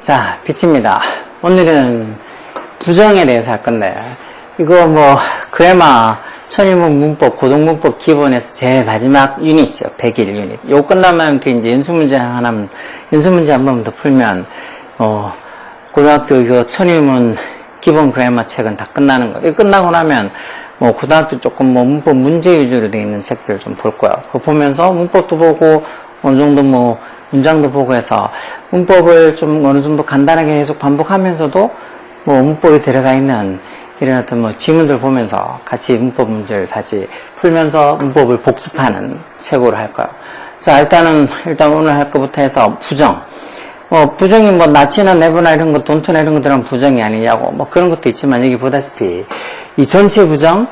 자, PT입니다. 오늘은 부정에 대해서 할 건데, 이거 그래마, 천일문 문법, 고등문법 기본에서 제일 마지막 유닛이요. 100일 유닛. 요거 끝나면 이제 연수문제 한 번 더 풀면, 고등학교 이거 천일문 기본 그래마 책은 다 끝나는 거예요. 이거 끝나고 나면, 고등학교 조금 문법 문제 위주로 되어 있는 책들 좀 볼 거예요. 그거 보면서 문법도 보고, 어느 정도 문장도 보고 해서 문법을 좀 어느 정도 간단하게 계속 반복하면서도 문법에 들어가 있는 이런 어떤 지문들 보면서 같이 문법 문제를 다시 풀면서 문법을 복습하는 책으로 할 거예요. 자, 일단 오늘 할 것부터 해서 부정. 부정이 not이나 never나 이런 거, don't나 이런 것들은 부정이 아니냐고 그런 것도 있지만 여기 보다시피 이 전체 부정,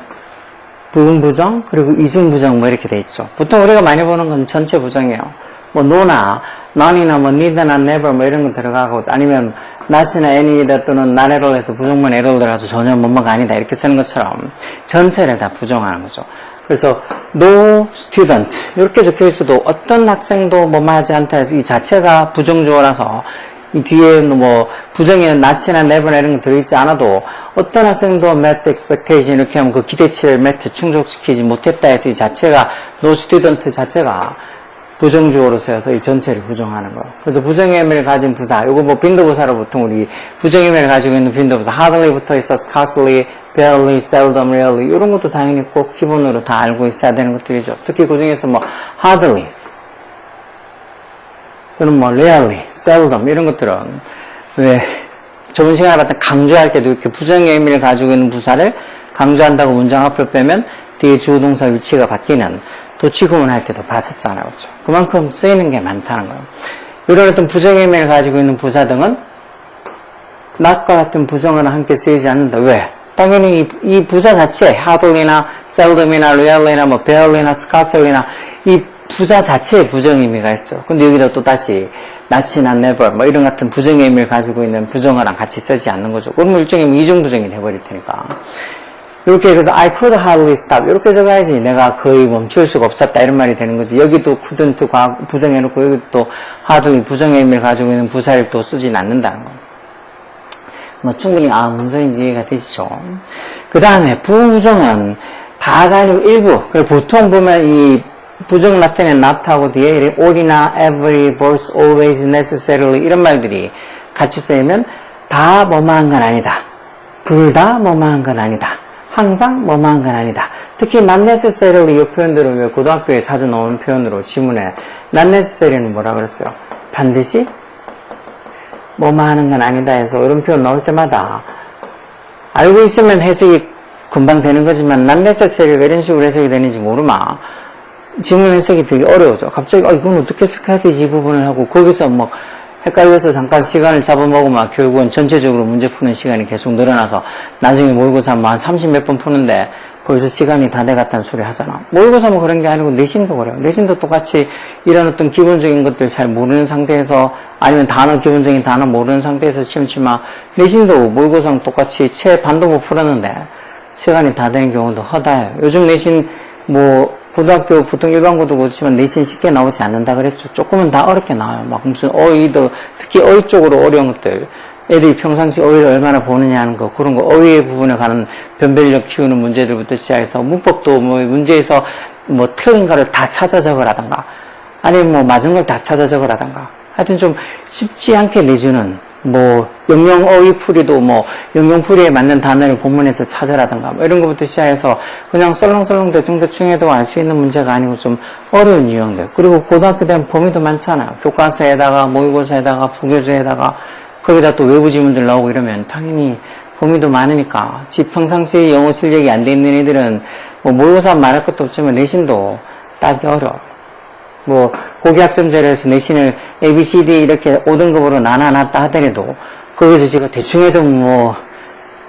부분 부정, 그리고 이중 부정 이렇게 돼 있죠. 보통 우리가 많이 보는 건 전체 부정이에요. no나, none이나 neither나 never 이런 거 들어가고 아니면 not이나 any이다 또는 not at all 해서 부정문 atall 들어가서 전혀 뭐뭐가 아니다 이렇게 쓰는 것처럼 전체를 다 부정하는 거죠. 그래서 no student 이렇게 적혀 있어도 어떤 학생도 뭐뭐 하지 않다 해서 이 자체가 부정주어라서 이 뒤에 부정에는 not이나 never나 이런 거 들어있지 않아도 어떤 학생도 met expectation 이렇게 하면 그 기대치를 met 충족시키지 못했다 해서 이 자체가 no student 자체가 부정주어로서 해서 이 전체를 부정하는 거예요. 그래서 부정의 의미를 가진 부사, 요거 빈도부사로 보통 우리 부정의 의미를 가지고 있는 빈도부사, hardly 붙어 있어, scarcely, barely, seldom, rarely, 이런 것도 당연히 꼭 기본으로 다 알고 있어야 되는 것들이죠. 특히 그 중에서 hardly, 또는 rarely, seldom, 이런 것들은 왜 저번 시간에 봤던 강조할 때도 이렇게 부정의 의미를 가지고 있는 부사를 강조한다고 문장 앞을 빼면 뒤에 주어 동사 위치가 바뀌는 도치구문 할 때도 봤었잖아요. 그렇죠? 그만큼 쓰이는 게 많다는 거예요. 이런 어떤 부정의 의미를 가지고 있는 부사 등은 not과 같은 부정어는 함께 쓰이지 않는다. 왜? 당연히 이 부사 자체, hardly나 seldom이나 rarely나 barely나 scarcely나 이 부사 자체에 부정 의미가 있어요. 근데 여기다 또 다시 not이나 never 이런 같은 부정의 의미를 가지고 있는 부정어랑 같이 쓰지 않는 거죠. 그러면 일종의 이중 부정이 돼버릴 테니까. 이렇게 그래서 I could hardly stop 이렇게 적어야지 내가 거의 멈출 수가 없었다 이런 말이 되는 거지. 여기도 couldn't 부정해놓고 여기 또 hardly 부정의 의미를 가지고 있는 부사를 또 쓰진 않는다는 거. 충분히 무슨 소리인지 이해가 되시죠. 그 다음에 부부정은 다가 아니고 일부. 보통 보면 이 부정 나타내는 not하고 뒤에 all이나 every, both, always, necessarily 이런 말들이 같이 쓰이면 다 뭐뭐한 건 아니다. 둘 다 뭐뭐한 건 아니다. 항상 뭐뭐한 건 아니다. 특히 not necessarily 이 표현들은 왜 고등학교에 자주 나오는 표현으로 지문에 not necessary는 뭐라 그랬어요? 반드시 뭐뭐 하는 건 아니다 해서 이런 표현 나올 때마다 알고 있으면 해석이 금방 되는 거지만 not necessary가 이런 식으로 해석이 되는지 모르마 지문 해석이 되게 어려워져. 갑자기 이건 어떻게 해석해야 되지 이 부분을 하고 거기서 헷갈려서 잠깐 시간을 잡아먹으면 결국은 전체적으로 문제 푸는 시간이 계속 늘어나서 나중에 모의고사 한 30몇 번 푸는데 벌써 시간이 다 돼갔다는 소리 하잖아. 모의고사 그런 게 아니고 내신도 그래요. 내신도 똑같이 이런 어떤 기본적인 것들 잘 모르는 상태에서 아니면 기본적인 단어 모르는 상태에서 시험 치면 내신도 모의고사랑 똑같이 채 반도 못 풀었는데 시간이 다 되는 경우도 허다해요. 요즘 내신 고등학교 보통 일반고도 그렇지만 내신 쉽게 나오지 않는다 그랬죠. 조금은 다 어렵게 나와요. 무슨 어휘도 특히 어휘 쪽으로 어려운 것들 애들이 평상시 어휘를 얼마나 보느냐 하는 거 그런 거 어휘의 부분에 관한 변별력 키우는 문제들부터 시작해서 문법도 문제에서 틀린 거를 다 찾아 적으라던가 아니면 맞은 걸 다 찾아 적으라던가 하여튼 좀 쉽지 않게 내주는 영영 어휘 풀이도 영영 풀이에 맞는 단어를 본문에서 찾으라던가 이런 것부터 시작해서 그냥 썰렁썰렁 대충 해도 알 수 있는 문제가 아니고 좀 어려운 유형들. 그리고 고등학교 되면 범위도 많잖아요. 교과서에다가 모의고사에다가 부교재에다가 거기다 또 외부 지문들 나오고 이러면 당연히 범위도 많으니까 평상시에 영어 실력이 안 돼 있는 애들은 모의고사 말할 것도 없지만 내신도 따기 어려워. 고기학점제로 해서 내신을 A, B, C, D 이렇게 5등급으로 나눠놨다 하더라도 거기서 제가 대충 해도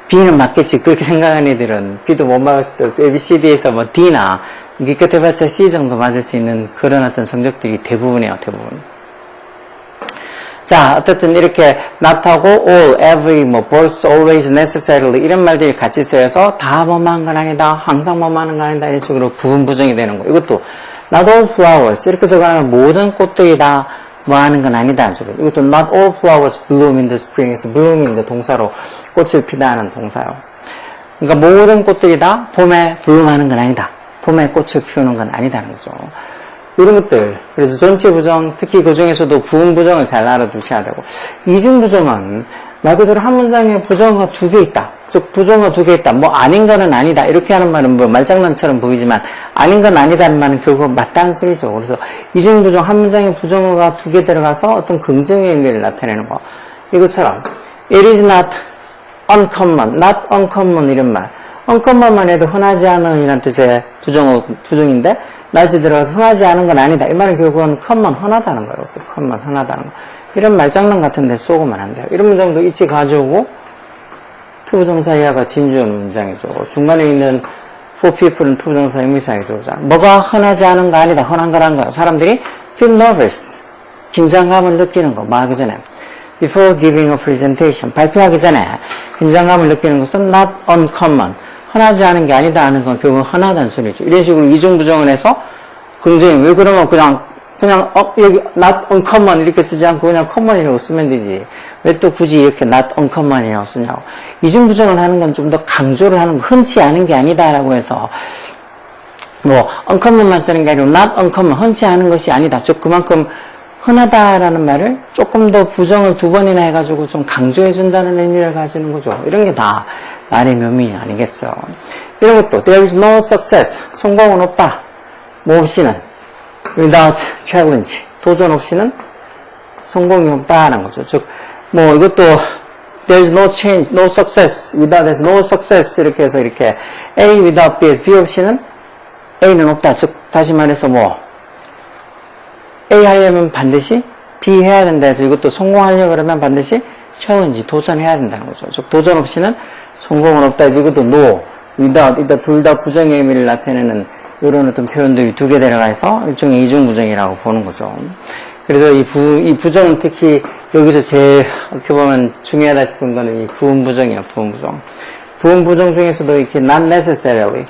B는 맞겠지 그렇게 생각하는 애들은 B도 못 맞았을 때 A, B, C, D에서 D나 이게 끝에봤자 C 정도 맞을 수 있는 그런 어떤 성적들이 대부분이에요. 대부분. 자, 어쨌든 이렇게 not하고 all, every, both, always, necessarily 이런 말들이 같이 쓰여서 다 뭐뭐한 건 아니다, 항상 뭐뭐하는 건 아니다 이런 식으로 부분 부정이 되는 거. 이것도 not all flowers. 이렇게 써가면 모든 꽃들이 다 뭐 하는 건 아니다. 이것도 not all flowers bloom in the spring에서 bloom이 이제 동사로 꽃을 피다하는 동사요. 그러니까 모든 꽃들이 다 봄에 bloom하는 건 아니다. 봄에 꽃을 피우는 건 아니다는 거죠. 이런 것들. 그래서 전체 부정, 특히 그 중에서도 부음 부정을 잘 알아두셔야 되고, 이중 부정은 말 그대로 한 문장에 부정어가 2개 있다. 즉 부정어 2개 있다. 뭐 아닌 거는 아니다. 이렇게 하는 말은 뭐 말장난처럼 보이지만 아닌 건 아니다는 말은 결국 맞다는 소리죠. 그래서 이중 부정 한 문장에 부정어가 2개 들어가서 어떤 긍정의 의미를 나타내는 거. 이것처럼 it is not uncommon, not uncommon 이런 말. uncommon만 해도 흔하지 않은 이란 뜻의 부정인데 not이 들어가서 흔하지 않은 건 아니다. 이 말은 결국은 common 흔하다는 거예요. common 흔하다는 거. 이런 말장난 같은 데 쏘고만 안 돼요. 이런 문장도 있지 가져오고 투부정사 이하가 진주한 문장이죠. 중간에 있는 for people은 투부정사 의미상이죠. 뭐가 흔하지 않은 거 아니다. 흔한 거란 거예요. 사람들이 feel nervous. 긴장감을 느끼는 거. 뭐 하기 전에. before giving a presentation. 발표하기 전에 긴장감을 느끼는 것은 not uncommon. 흔하지 않은 게 아니다 하는 건 결국 흔하다는 소리죠. 이런 식으로 이중부정을 해서 굉장히 왜 그러면 그냥 여기 not uncommon 이렇게 쓰지 않고 그냥 common이라고 쓰면 되지. 왜 또 굳이 이렇게 not uncommon이라고 쓰냐고. 이중부정을 하는 건 좀 더 강조를 하는 거, 흔치 않은 게 아니다라고 해서 뭐 uncommon만 쓰는 게 아니고 not uncommon, 흔치 않은 것이 아니다. 즉 그만큼 흔하다라는 말을 조금 더 부정을 2번이나 해가지고 좀 강조해준다는 의미를 가지는 거죠. 이런 게 다 말의 묘미 아니겠어. 이런 것도 there is no success, 성공은 없다. 뭐 없이는 without challenge, 도전 없이는 성공이 없다는 거죠. 즉 뭐 이것도 there is no change, no success, without there's no success 이렇게 해서 이렇게 A without B에서 B 없이는 A는 없다. 즉 다시 말해서 뭐 A 하려면 반드시 B 해야 된다 해서 이것도 성공하려고 그러면 반드시 challenge, 도전해야 된다는 거죠. 즉 도전 없이는 성공은 없다 해서 이것도 no, without, 일단 둘 다 부정의 의미를 나타내는 이런 어떤 표현들이 2개 들어가서 일종의 이중부정이라고 보는 거죠. 그래서 이 부정은 특히 여기서 제일 어떻게 보면 중요하다 싶은 거는 이 부음부정이야, 부음부정. 부음부정 중에서도 이렇게 not necessarily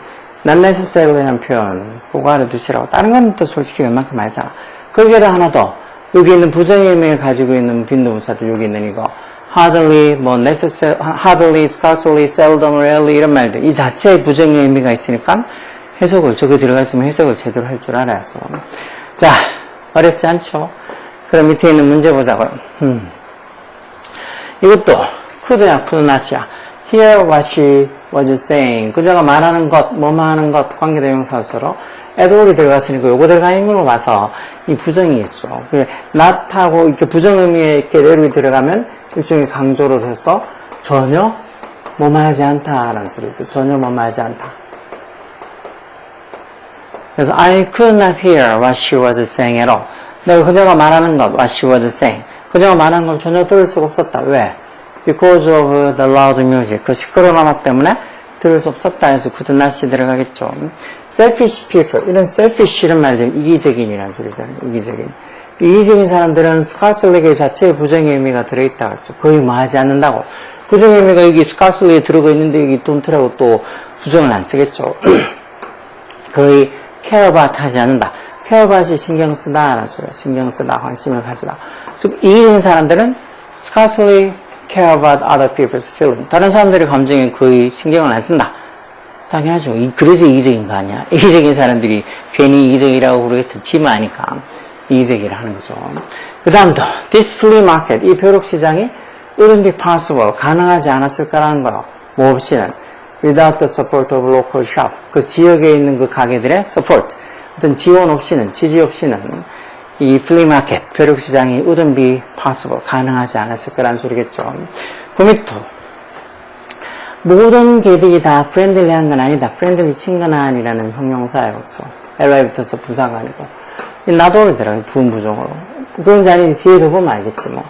하는 표현 그거 알아두시라고. 다른 건 또 솔직히 웬만큼 알잖아. 거기에다 하나 더 여기 있는 부정의 의미를 가지고 있는 빈도부사들 여기 있는 이거 hardly, 뭐 hardly, scarcely, seldom, rarely 이런 말들 이 자체에 부정의 의미가 있으니까 해석을 저기 들어가 있으면 해석을 제대로 할 줄 알아야죠. 자, 어렵지 않죠? 그럼 밑에 있는 문제 보자고요. 이것도 could야, could not이야. Hear what she was saying. 그녀가 말하는 것, 뭐뭐 하는 것, 관계대명사로서 애도울이 들어갔으니까 요거 들어가 있는 걸 봐서 이 부정이겠죠. not하고 이렇게 부정 의미에 이렇게 애도울이 들어가면 일종의 강조를 해서 전혀 뭐뭐하지 않다라는 소리죠. 전혀 뭐뭐하지 않다. 그래서 I could not hear what she was saying at all. 내가 그녀가 말하는 것, what she was saying. 그녀가 말하는 걸 전혀 들을 수가 없었다. 왜? Because of the loud music. 그 시끄러운 음악 때문에 들을 수 없었다 해서 could not이 들어가겠죠. Selfish people. 이런 selfish 이런 말들은 이기적인이라는 소리잖아요. 이기적인. 이기적인 사람들은 scarcely 그 자체에 부정의 의미가 들어있다 그랬죠. 거의 뭐 하지 않는다고. 부정의 의미가 여기 scarcely에 들어가 있는데 여기 don't라고 또 부정을 안 쓰겠죠. 거의 care about 하지 않는다. care about이 신경 쓰다, 신경 쓰다, 관심을 가지다. 즉, 이기적인 사람들은 scarcely care about other people's feeling. 다른 사람들의 감정에 거의 신경을 안 쓴다. 당연하죠. 그래서 이기적인 거 아니야. 이기적인 사람들이 괜히 이기적이라고 그러겠어. 지만 아니까 이기적이라 하는 거죠. 그 다음도 this flea market, 이 벼룩시장이 wouldn't be possible, 가능하지 않았을까라는 거요. 뭐 없이는 without the support of local shop, 그 지역에 있는 그 가게들의 support, 어떤 지원 없이는, 지지 없이는 이 flea market, 벼룩시장이 wouldn't be possible, 가능하지 않았을 거라는 소리겠죠. 그 밑도 모든 개들이 다 friendly한 건 아니다. friendly 친근한이라는 형용사예요. 그렇죠? LY 붙어서 분사가 아니고 이 not all 들어가요. 부음부정으로. 그런지 아닌지 뒤에도 보면 알겠지 뭐.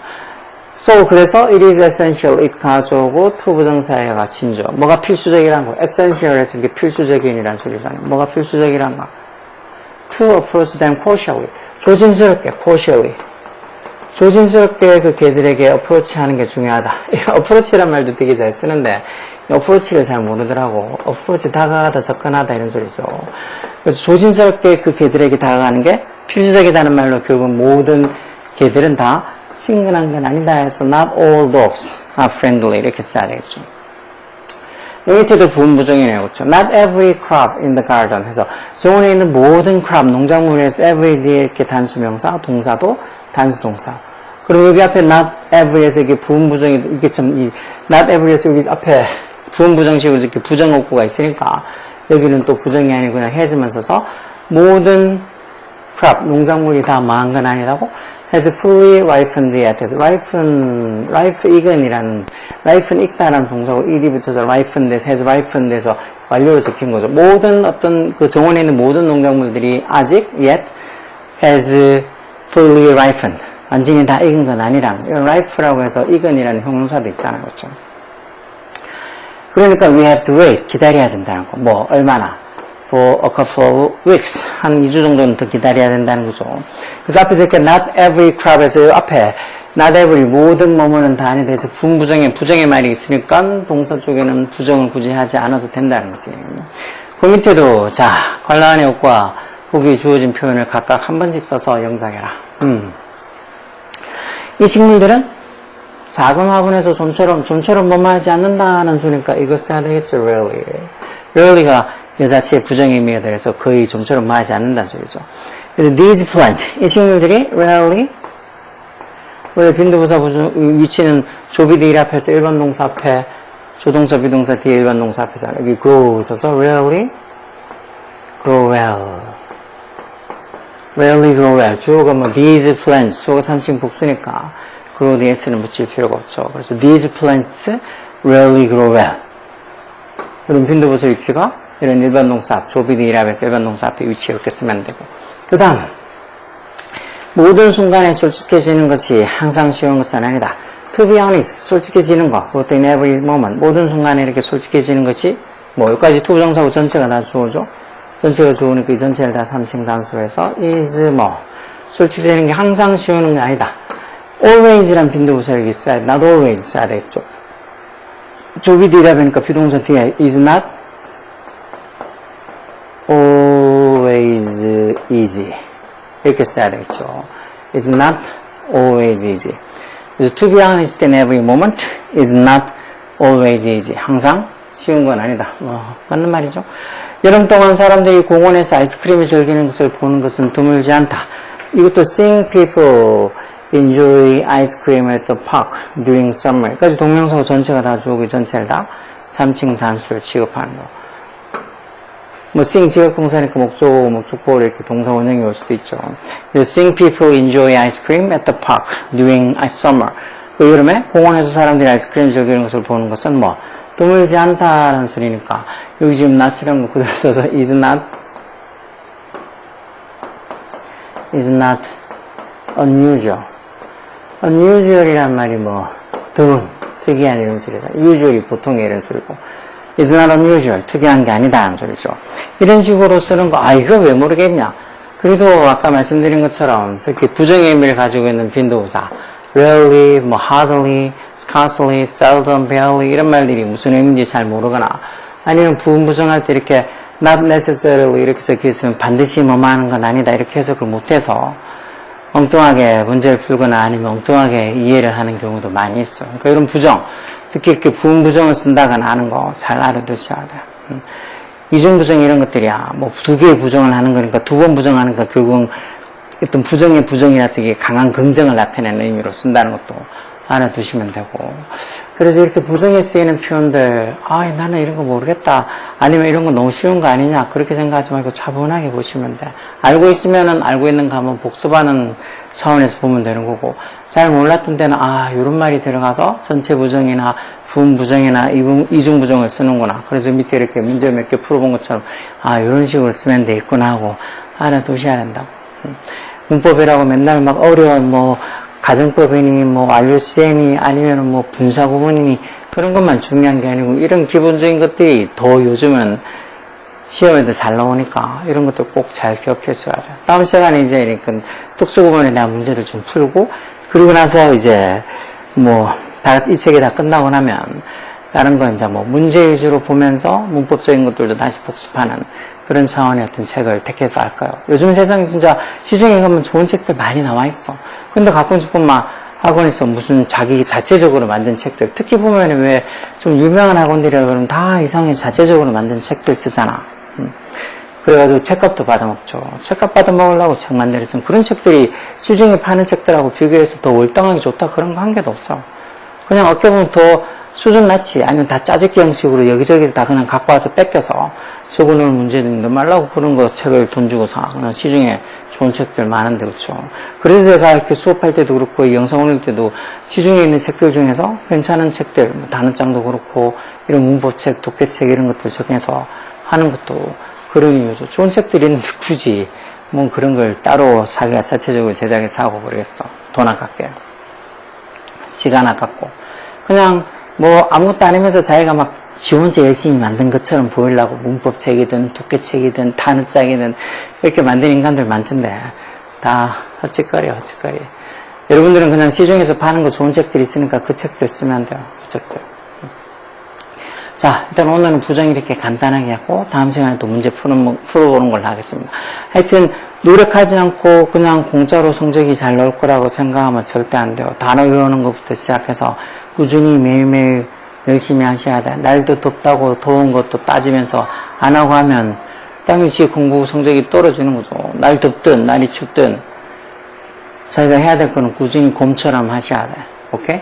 So, 그래서 it is essential, it 가져오고 to 부정사회가 진조. 뭐가 필수적이란 거? essential에서 이게 필수적인이란 소리잖아요. 뭐가 필수적이란 거? to approach them cautiously. 조심스럽게, cautiously. 조심스럽게 그 개들에게 approach 하는 게 중요하다. approach란 말도 되게 잘 쓰는데 approach를 잘 모르더라고. approach 다가가다, 접근하다 이런 소리죠. 그래서 조심스럽게 그 개들에게 다가가는 게 필수적이다는 말로 결국 모든 개들은 다 친근한 건 아니다 해서 not all dogs are friendly 이렇게 써야 되겠죠. 여기 밑에도 부분부정이네요. 그렇죠? Not every crop in the garden 해서 정원에 있는 모든 crop, 농작물에서 every 뒤에 이렇게 단수명사, 동사도 단수동사. 그리고 여기 앞에 not every에서 이게 부분부정이, 이게 참, not every에서 여기 앞에 부분부정식으로 이렇게 부정어구가 있으니까 여기는 또 부정이 아니고 그냥 has만 써서 모든 crop, 농작물이 다 망한 건 아니라고 has fully ripened yet. ripe 익은이라는, ripen 익다라는 동사고 ed이 붙어서 ripened 돼서 has ripened 돼서 완료로 적힌 거죠. 모든 어떤 그 정원에 있는 모든 농작물들이 아직 yet has fully ripened. 완전히 다 익은 건 아니라는 이런 ripe라고 해서 익은이라는 형용사도 있잖아요. 그렇죠? 그러니까 we have to wait. 기다려야 된다는 거. 뭐 얼마나? for a couple of weeks. 한 2주 정도는 더 기다려야 된다는 거죠. 그래서 앞에서 이렇게 not every crop에서 앞에 not every 모든 뭐뭐는 다 아니 돼서 부정의 말이 있으니까 동사 쪽에는 부정을 굳이 하지 않아도 된다는 거지. 그 밑에도 자 관라한의 옷과 보기 주어진 표현을 각각 한 번씩 써서 영작해라. 이 식물들은 작은 화분에서 좀처럼 뭐뭐하지 않는다는 소리니까 이거 써야 되겠죠. rarely가 여자체의 부정의 의미가 들어서 거의 좀처럼 뭐하지 않는다는 소리죠. 그래서 these plants, 이 식물들이 rarely 원래 빈도부사 위치는 조비드 1 앞에서 일반 동사 앞에 조동사 비동사 뒤에 일반 동사 앞에서 여기 grow 있어서 rarely grow well. 주어가 뭐 these plants, 주어가 3층 복수니까 grow 뒤에 s는 붙일 필요가 없죠. 그래서 these plants rarely grow well. 그럼 빈도부사 위치가 이런 일반 동사 앞, 조비드 1 앞에서 일반 동사 앞에 위치 이렇게 쓰면 되고. 그 다음 모든 순간에 솔직해지는 것이 항상 쉬운 것은 아니다. To be honest, 솔직해지는 것. 그것도 in every moment. 모든 순간에 이렇게 솔직해지는 것이 뭐 여기까지 to 부정사고 전체가 다 주어죠. 전체가 주어니까 이 전체를 다 3층 단수로 해서 is 뭐 솔직해지는 게 항상 쉬우는 게 아니다. always란 빈도부사 여기 써야 돼. not always 써야 되겠죠. 조비드 1 앞이니까 비동사 뒤에 is not always easy. 이렇게 써야 되겠죠. It's not always easy. 그래서 to be honest in every moment is not always easy. 항상 쉬운 건 아니다. 맞는 말이죠. 여름 동안 사람들이 공원에서 아이스크림을 즐기는 것을 보는 것은 드물지 않다. 이것도 seeing people enjoy ice cream at the park during summer. 까지 동명사고 전체가 다 주어고 전체를 다 3층 단수를 취급하는 거. 뭐 seeing 지각동사니까 목적보로 이렇게 동사 원형이 올 수도 있죠. 그래서 seeing people enjoy ice cream at the park during summer. 그 여름에 공원에서 사람들이 아이스크림 즐기는 것을 보는 것은 뭐 드물지 않다라는 소리니까 여기 지금 not이라는 거 그대로 써서 is not unusual. unusual이란 말이 뭐 드문, 특이한 이런 소리다. usually 보통의 이런 소리고 is not unusual, 특이한 게 아니다라는 소리죠. 이런 식으로 쓰는 거, 이거 왜 모르겠냐. 그래도 아까 말씀드린 것처럼 이렇게 부정의 의미를 가지고 있는 빈도부사 rarely, 뭐 hardly, scarcely, seldom, barely 이런 말들이 무슨 의미인지 잘 모르거나 아니면 부분부정할 때 이렇게 not necessarily 이렇게 적혀있으면 반드시 뭐뭐 하는 건 아니다 이렇게 해석을 못해서 엉뚱하게 문제를 풀거나 아니면 엉뚱하게 이해를 하는 경우도 많이 있어요. 그러니까 이런 부정, 특히 이렇게 부분부정을 쓴다거나 하는 거 잘 알아두셔야 돼요. 이중부정 이런 것들이야. 뭐 두 개의 부정을 하는 거니까 두 번 부정하는 거 결국은 어떤 부정의 부정이라서 이게 강한 긍정을 나타내는 의미로 쓴다는 것도 알아두시면 되고. 그래서 이렇게 부정에 쓰이는 표현들, 나는 이런 거 모르겠다. 아니면 이런 거 너무 쉬운 거 아니냐. 그렇게 생각하지 말고 차분하게 보시면 돼. 알고 있으면은 알고 있는 거 한번 복습하는 차원에서 보면 되는 거고, 잘 몰랐던 때는, 이런 말이 들어가서 전체 부정이나 부분 부정이나 이중 부정을 쓰는구나. 그래서 밑에 이렇게 문제 몇 개 풀어본 것처럼, 이런 식으로 쓰면 되겠구나 하고 알아두셔야 된다고. 문법이라고 맨날 막 어려운 가정법이니 완료 시행이 아니면 분사 구문이니 그런 것만 중요한 게 아니고 이런 기본적인 것들이 더 요즘은 시험에도 잘 나오니까 이런 것도 꼭 잘 기억했어야 돼요. 다음 시간에 이제 특수 구문에 대한 문제들 좀 풀고 그리고 나서 이제 이 책이 다 끝나고 나면 다른 거 이제 문제 위주로 보면서 문법적인 것들도 다시 복습하는 그런 차원의 어떤 책을 택해서 할까요? 요즘 세상에 진짜 시중에 가면 좋은 책들 많이 나와 있어. 근데 가끔씩 보면 학원에서 무슨 자기 자체적으로 만든 책들, 특히 보면 왜 좀 유명한 학원들이라 그러면 다 이상하게 자체적으로 만든 책들 쓰잖아. 그래가지고 책값도 받아먹죠. 책값 받아먹으려고 책 만들었으면 그런 책들이 시중에 파는 책들하고 비교해서 더 월등하게 좋다 그런 거 한 개도 없어. 그냥 어떻게 보면 더 수준 낮지. 아니면 다 짜집기 형식으로 여기저기서 다 그냥 갖고 와서 뺏겨서 적어놓을 문제인데 말라고 그런 거 책을 돈 주고 사. 그냥 시중에 좋은 책들 많은데, 그렇죠. 그래서 제가 이렇게 수업할 때도 그렇고, 이 영상 올릴 때도 시중에 있는 책들 중에서 괜찮은 책들, 뭐 단어장도 그렇고, 이런 문법책, 독해책 이런 것들 정해서 하는 것도 그런 이유죠. 좋은 책들이 있는데 굳이 뭐 그런 걸 따로 자기가 자체적으로 제작해서 사고 그러겠어. 돈 아깝게. 시간 아깝고. 그냥 뭐 아무것도 안 하면서 자기가 막 지 혼자 열심히 만든 것처럼 보이려고 문법책이든 독해책이든 단어장이든 그렇게 만든 인간들 많던데 다 헛짓거리야, 헛짓거리. 여러분들은 그냥 시중에서 파는 거 좋은 책들이 있으니까 그 책들 쓰면 돼요. 그 책들. 자, 일단 오늘은 부정 이렇게 간단하게 하고 다음 시간에 또 문제 풀어보는 걸로 하겠습니다. 하여튼 노력하지 않고 그냥 공짜로 성적이 잘 나올 거라고 생각하면 절대 안 돼요. 단어 외우는 것부터 시작해서 꾸준히 매일매일 열심히 하셔야 돼. 날도 덥다고 더운 것도 따지면서 안 하고 하면 당연히 공부 성적이 떨어지는 거죠. 날 덥든 날이 춥든 자기가 해야 될 거는 꾸준히 곰처럼 하셔야 돼. 오케이?